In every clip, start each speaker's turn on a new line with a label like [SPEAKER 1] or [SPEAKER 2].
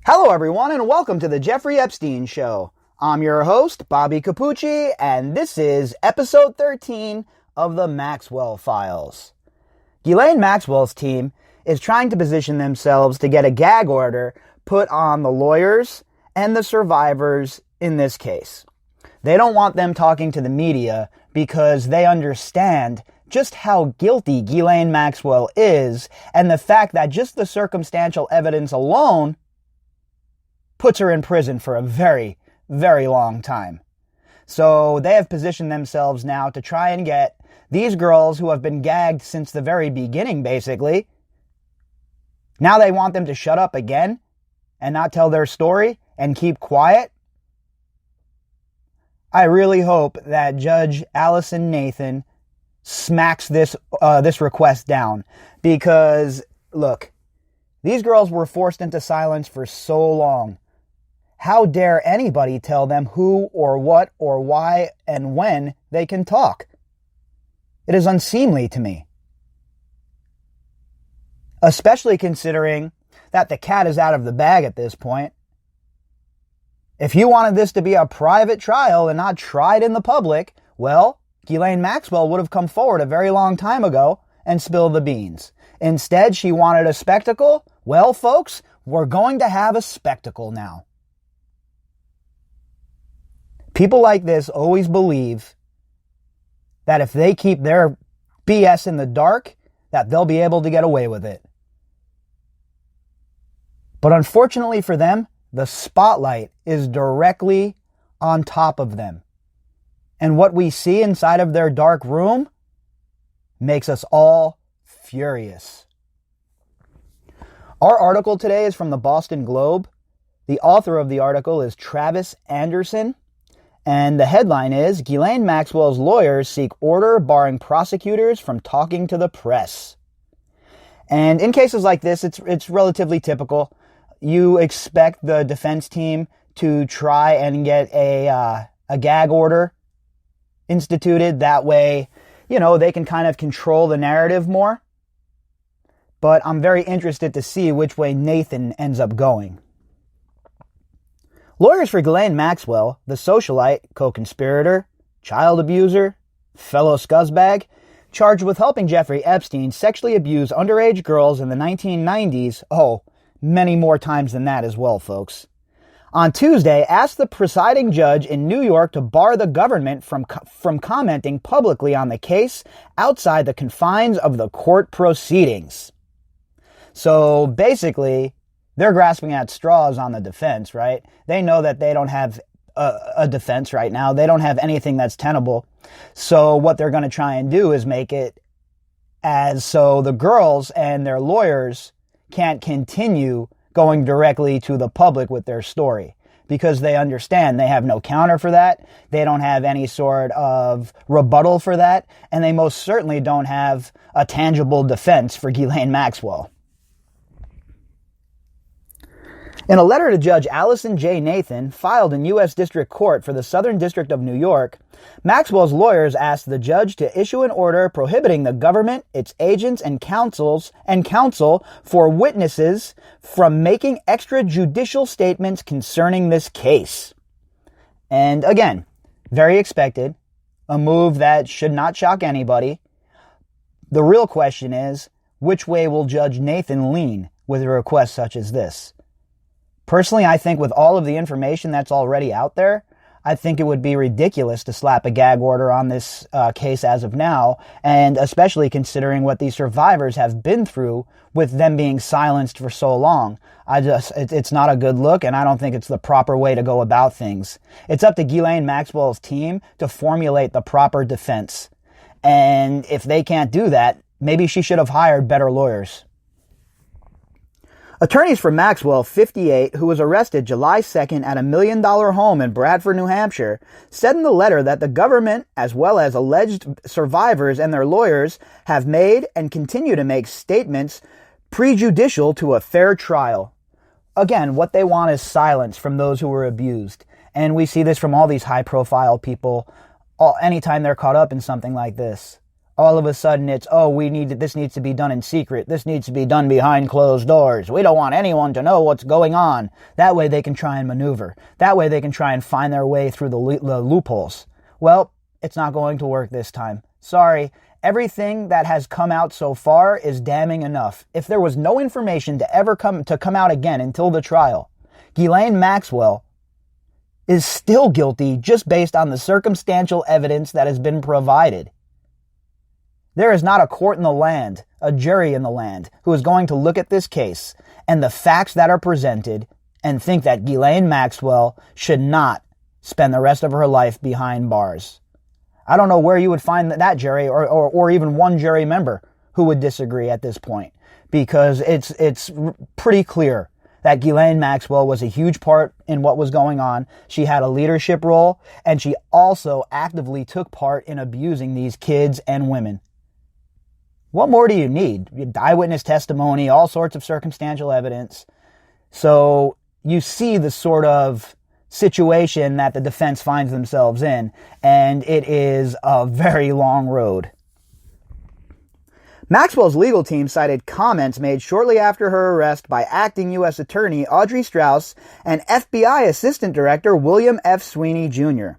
[SPEAKER 1] Hello everyone and welcome to the Jeffrey Epstein Show. I'm your host, Bobbycapucci, and this is episode 13 of the Maxwell Files. Ghislaine Maxwell's team is trying to position themselves to get a gag order put on the lawyers and the survivors in this case. They don't want them talking to the media because they understand just how guilty Ghislaine Maxwell is, and the fact that just the circumstantial evidence alone puts her in prison for a very, very long time. So they have positioned themselves now to try and get these girls who have been gagged since the very beginning, basically. Now they want them to shut up again and not tell their story and keep quiet. I really hope that Judge Allison Nathan smacks this request down, because, look, these girls were forced into silence for so long. How dare anybody tell them who or what or why and when they can talk? It is unseemly to me. Especially considering that the cat is out of the bag at this point. If you wanted this to be a private trial and not tried in the public, well, Ghislaine Maxwell would have come forward a very long time ago and spilled the beans. Instead, she wanted a spectacle. Well, folks, we're going to have a spectacle now. People like this always believe that if they keep their BS in the dark, that they'll be able to get away with it. But unfortunately for them, the spotlight is directly on top of them. And what we see inside of their dark room makes us all furious. Our article today is from the Boston Globe. The author of the article is Travis Anderson. And the headline is, Ghislaine Maxwell's lawyers seek order barring prosecutors from talking to the press. And in cases like this, it's relatively typical. You expect the defense team to try and get a gag order instituted. That way, they can kind of control the narrative more. But I'm very interested to see which way Nathan ends up going. Lawyers for Ghislaine Maxwell, the socialite, co-conspirator, child abuser, fellow scuzzbag, charged with helping Jeffrey Epstein sexually abuse underage girls in the 1990s, many more times than that as well, folks, on Tuesday asked the presiding judge in New York to bar the government from commenting publicly on the case outside the confines of the court proceedings. So basically, they're grasping at straws on the defense, right? They know that they don't have a defense right now. They don't have anything that's tenable. So what they're going to try and do is make it as so the girls and their lawyers can't continue going directly to the public with their story, because they understand they have no counter for that. They don't have any sort of rebuttal for that. And they most certainly don't have a tangible defense for Ghislaine Maxwell. In a letter to Judge Allison J. Nathan, filed in U.S. District Court for the Southern District of New York, Maxwell's lawyers asked the judge to issue an order prohibiting the government, its agents, and counsel for witnesses from making extrajudicial statements concerning this case. And again, very expected, a move that should not shock anybody. The real question is, which way will Judge Nathan lean with a request such as this? Personally, I think with all of the information that's already out there, I think it would be ridiculous to slap a gag order on this case as of now, and especially considering what these survivors have been through with them being silenced for so long. It's not a good look, and I don't think it's the proper way to go about things. It's up to Ghislaine Maxwell's team to formulate the proper defense. And if they can't do that, maybe she should have hired better lawyers. Attorneys for Maxwell, 58, who was arrested July 2nd at a $1 million home in Bradford, New Hampshire, said in the letter that the government, as well as alleged survivors and their lawyers, have made and continue to make statements prejudicial to a fair trial. Again, what they want is silence from those who were abused. And we see this from all these high-profile people anytime they're caught up in something like this. all of a sudden it's, oh, this needs to be done in secret. This needs to be done behind closed doors. We don't want anyone to know what's going on. That way they can try and maneuver. That way they can try and find their way through the loopholes. Well, it's not going to work this time. Sorry. Everything that has come out so far is damning enough. If there was no information to ever come out again until the trial, Ghislaine Maxwell is still guilty just based on the circumstantial evidence that has been provided. There is not a court in the land, a jury in the land, who is going to look at this case and the facts that are presented and think that Ghislaine Maxwell should not spend the rest of her life behind bars. I don't know where you would find that jury or even one jury member who would disagree at this point, because it's pretty clear that Ghislaine Maxwell was a huge part in what was going on. She had a leadership role, and she also actively took part in abusing these kids and women. What more do you need? Eyewitness testimony, all sorts of circumstantial evidence. So you see the sort of situation that the defense finds themselves in, and it is a very long road. Maxwell's legal team cited comments made shortly after her arrest by acting U.S. Attorney Audrey Strauss and FBI Assistant Director William F. Sweeney, Jr.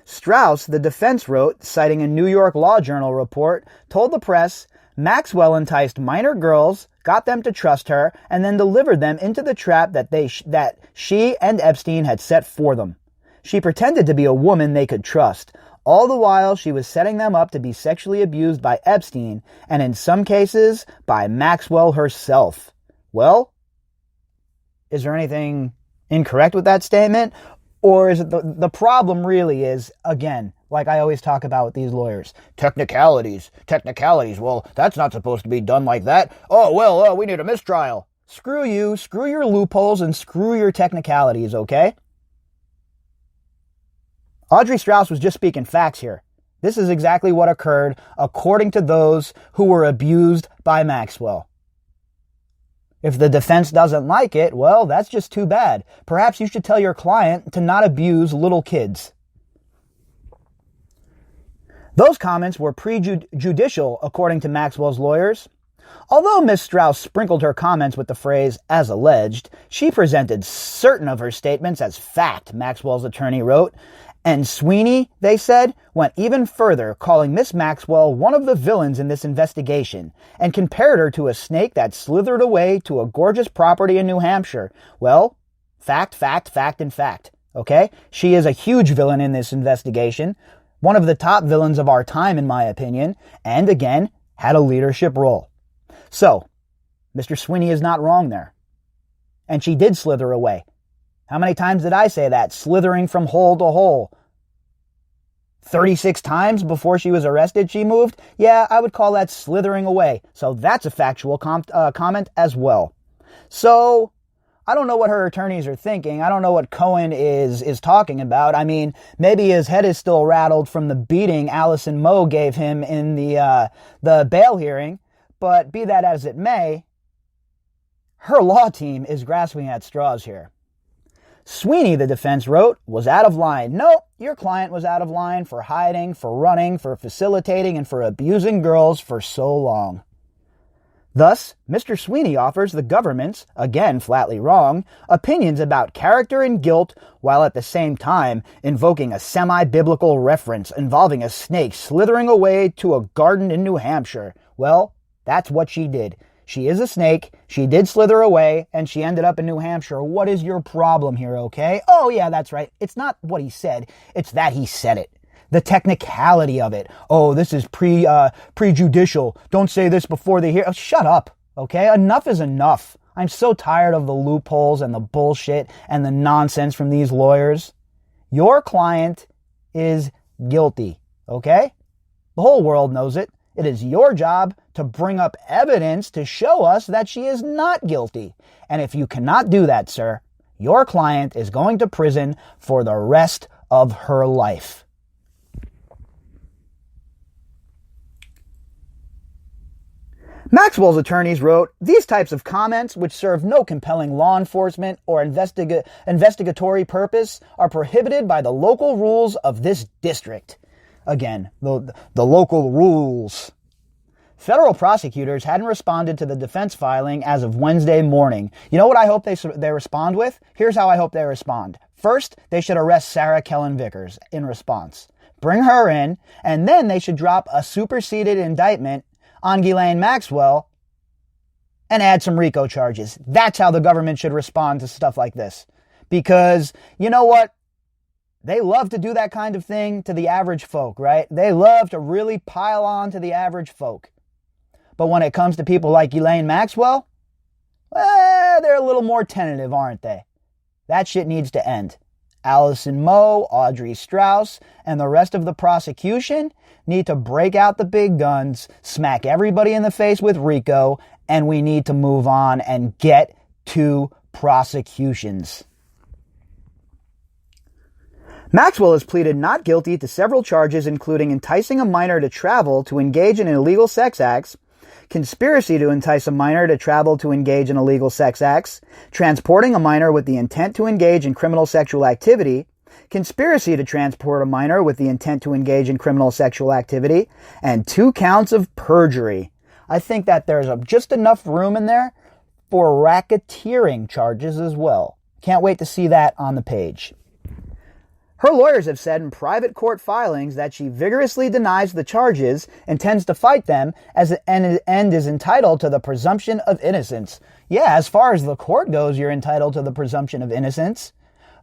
[SPEAKER 1] Strauss, the defense wrote, citing a New York Law Journal report, told the press, Maxwell enticed minor girls, got them to trust her, and then delivered them into the trap that she and Epstein had set for them. She pretended to be a woman they could trust. All the while, she was setting them up to be sexually abused by Epstein, and in some cases, by Maxwell herself. Well, is there anything incorrect with that statement? Or is it the problem really is, again, like I always talk about with these lawyers, technicalities. Well, that's not supposed to be done like that. We need a mistrial. Screw you, screw your loopholes, and screw your technicalities, okay? Audrey Strauss was just speaking facts here. This is exactly what occurred according to those who were abused by Maxwell. If the defense doesn't like it, well, that's just too bad. Perhaps you should tell your client to not abuse little kids. Those comments were prejudicial, according to Maxwell's lawyers. Although Ms. Strauss sprinkled her comments with the phrase, as alleged, she presented certain of her statements as fact, Maxwell's attorney wrote. And Sweeney, they said, went even further, calling Miss Maxwell one of the villains in this investigation, and compared her to a snake that slithered away to a gorgeous property in New Hampshire. Well, fact, and fact. Okay? She is a huge villain in this investigation, one of the top villains of our time, in my opinion, and again, had a leadership role. So, Mr. Sweeney is not wrong there. And she did slither away. How many times did I say that? Slithering from hole to hole. 36 times before she was arrested, she moved? Yeah, I would call that slithering away. So that's a factual comment as well. So, I don't know what her attorneys are thinking. I don't know what Cohen is talking about. I mean, maybe his head is still rattled from the beating Allison Moe gave him in the bail hearing. But be that as it may, her law team is grasping at straws here. Sweeney, the defense wrote, was out of line. No, your client was out of line for hiding, for running, for facilitating, and for abusing girls for so long. Thus, Mr. Sweeney offers the government's, again flatly wrong, opinions about character and guilt, while at the same time invoking a semi-biblical reference involving a snake slithering away to a garden in New Hampshire. Well, that's what she did. She is a snake, she did slither away, and she ended up in New Hampshire. What is your problem here, okay? Oh, yeah, that's right. It's not what he said. It's that he said it. The technicality of it. Oh, this is prejudicial. Don't say this before they hear. Oh, shut up, okay? Enough is enough. I'm so tired of the loopholes and the bullshit and the nonsense from these lawyers. Your client is guilty, okay? The whole world knows it. It is your job to bring up evidence to show us that she is not guilty. And if you cannot do that, sir, your client is going to prison for the rest of her life. Maxwell's attorneys wrote, these types of comments, which serve no compelling law enforcement or investigatory purpose, are prohibited by the local rules of this district. Again, the local rules. Federal prosecutors hadn't responded to the defense filing as of Wednesday morning. You know what I hope they respond with? Here's how I hope they respond. First, they should arrest Sarah Kellen Vickers in response. Bring her in, and then they should drop a superseded indictment on Ghislaine Maxwell and add some RICO charges. That's how the government should respond to stuff like this. Because, you know what? They love to do that kind of thing to the average folk, right? They love to really pile on to the average folk. But when it comes to people like Ghislaine Maxwell, they're a little more tentative, aren't they? That shit needs to end. Allison Moe, Audrey Strauss, and the rest of the prosecution need to break out the big guns, smack everybody in the face with RICO, and we need to move on and get to prosecutions. Maxwell has pleaded not guilty to several charges, including enticing a minor to travel to engage in illegal sex acts, conspiracy to entice a minor to travel to engage in illegal sex acts, transporting a minor with the intent to engage in criminal sexual activity, conspiracy to transport a minor with the intent to engage in criminal sexual activity, and 2 counts of perjury. I think that there's just enough room in there for racketeering charges as well. Can't wait to see that on the page. Her lawyers have said in private court filings that she vigorously denies the charges, intends to fight them, and is entitled to the presumption of innocence. Yeah, as far as the court goes, you're entitled to the presumption of innocence.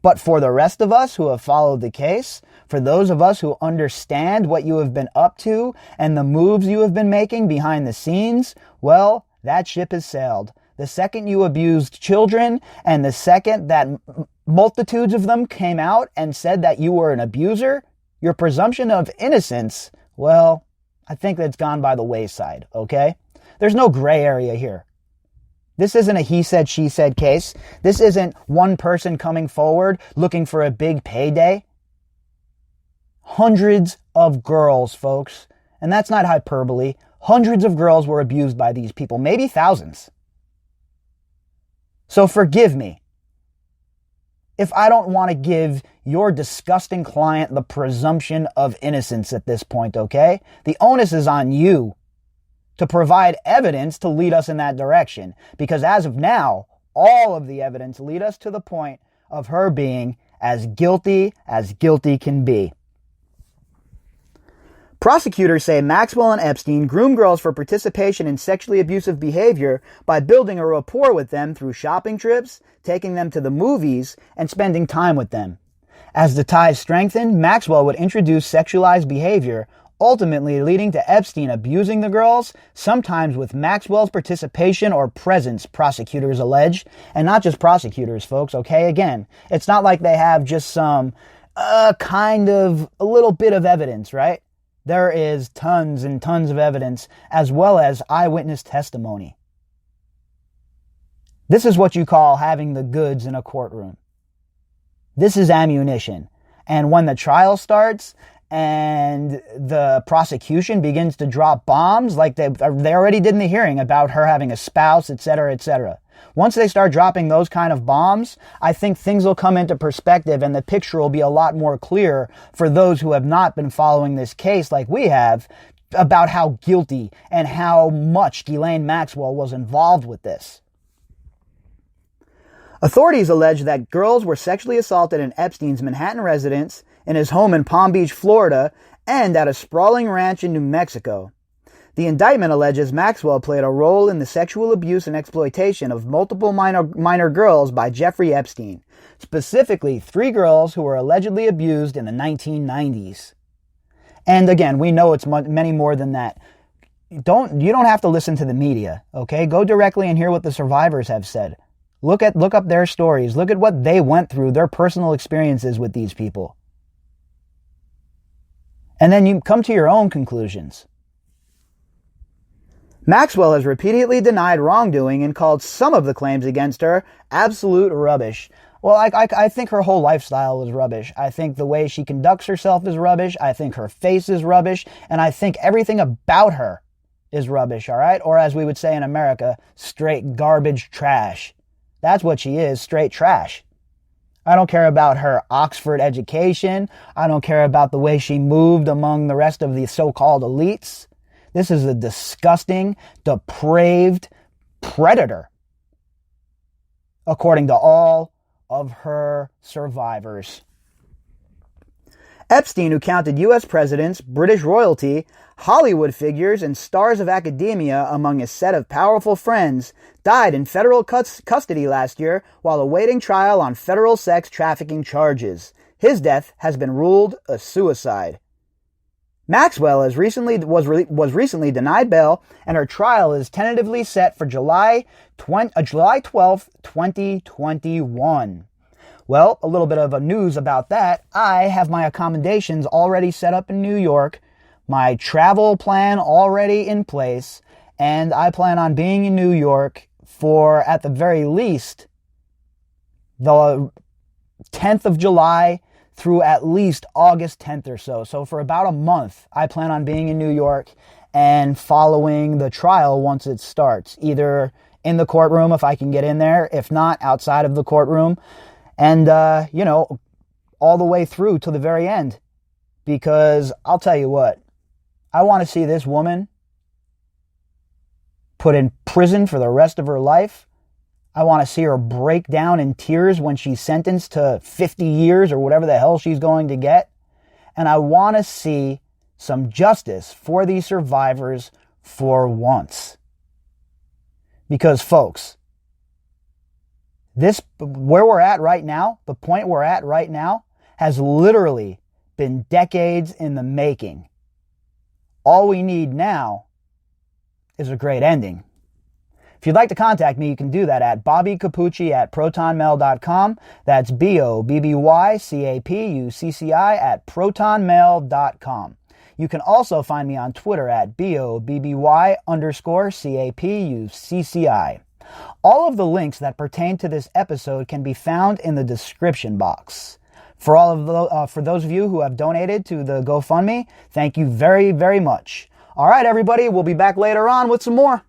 [SPEAKER 1] But for the rest of us who have followed the case, for those of us who understand what you have been up to and the moves you have been making behind the scenes, well, that ship has sailed. The second you abused children and the second that multitudes of them came out and said that you were an abuser, your presumption of innocence, well, I think that's gone by the wayside, okay? There's no gray area here. This isn't a he said, she said case. This isn't one person coming forward looking for a big payday. Hundreds of girls, folks, and that's not hyperbole. Hundreds of girls were abused by these people, maybe thousands. So forgive me if I don't want to give your disgusting client the presumption of innocence at this point, okay? The onus is on you to provide evidence to lead us in that direction. Because as of now, all of the evidence lead us to the point of her being as guilty can be. Prosecutors say Maxwell and Epstein groomed girls for participation in sexually abusive behavior by building a rapport with them through shopping trips, taking them to the movies, and spending time with them. As the ties strengthened, Maxwell would introduce sexualized behavior, ultimately leading to Epstein abusing the girls, sometimes with Maxwell's participation or presence, prosecutors allege. And not just prosecutors, folks, okay? Again, it's not like they have just some kind of a little bit of evidence, right? There is tons and tons of evidence, as well as eyewitness testimony. This is what you call having the goods in a courtroom. This is ammunition. And when the trial starts and the prosecution begins to drop bombs, like they already did in the hearing about her having a spouse, etc., etc. Once they start dropping those kind of bombs, I think things will come into perspective and the picture will be a lot more clear for those who have not been following this case like we have about how guilty and how much Ghislaine Maxwell was involved with this. Authorities allege that girls were sexually assaulted in Epstein's Manhattan residence, in his home in Palm Beach, Florida, and at a sprawling ranch in New Mexico. The indictment alleges Maxwell played a role in the sexual abuse and exploitation of multiple minor girls by Jeffrey Epstein, specifically 3 girls who were allegedly abused in the 1990s. And again, we know it's many more than that. You don't have to listen to the media, okay? Go directly and hear what the survivors have said. Look up their stories. Look at what they went through, their personal experiences with these people. And then you come to your own conclusions. Maxwell has repeatedly denied wrongdoing and called some of the claims against her absolute rubbish. Well, I think her whole lifestyle is rubbish. I think the way she conducts herself is rubbish. I think her face is rubbish. And I think everything about her is rubbish, all right? Or as we would say in America, straight garbage trash. That's what she is, straight trash. I don't care about her Oxford education. I don't care about the way she moved among the rest of the so-called elites. This is a disgusting, depraved predator, according to all of her survivors. Epstein, who counted U.S. presidents, British royalty, Hollywood figures, and stars of academia among his set of powerful friends, died in federal custody last year while awaiting trial on federal sex trafficking charges. His death has been ruled a suicide. Maxwell was recently denied bail, and her trial is tentatively set for July 12th, 2021. Well, a little bit of news about that. I have my accommodations already set up in New York, my travel plan already in place, and I plan on being in New York for, at the very least, the 10th of July through at least August 10th or so. So for about a month, I plan on being in New York and following the trial once it starts, either in the courtroom if I can get in there, if not, outside of the courtroom. And, all the way through to the very end. Because I'll tell you what, I want to see this woman put in prison for the rest of her life. I want to see her break down in tears when she's sentenced to 50 years or whatever the hell she's going to get. And I want to see some justice for these survivors for once. Because, folks, where we're at right now, the point we're at right now, has literally been decades in the making. All we need now is a great ending. If you'd like to contact me, you can do that at bobbycapucci@protonmail.com. That's BOBBYCAPUCCI@protonmail.com. You can also find me on Twitter at BOBBY_CAPUCCI. All of the links that pertain to this episode can be found in the description box. For those of you who have donated to the GoFundMe, thank you very, very much. All right, everybody, we'll be back later on with some more.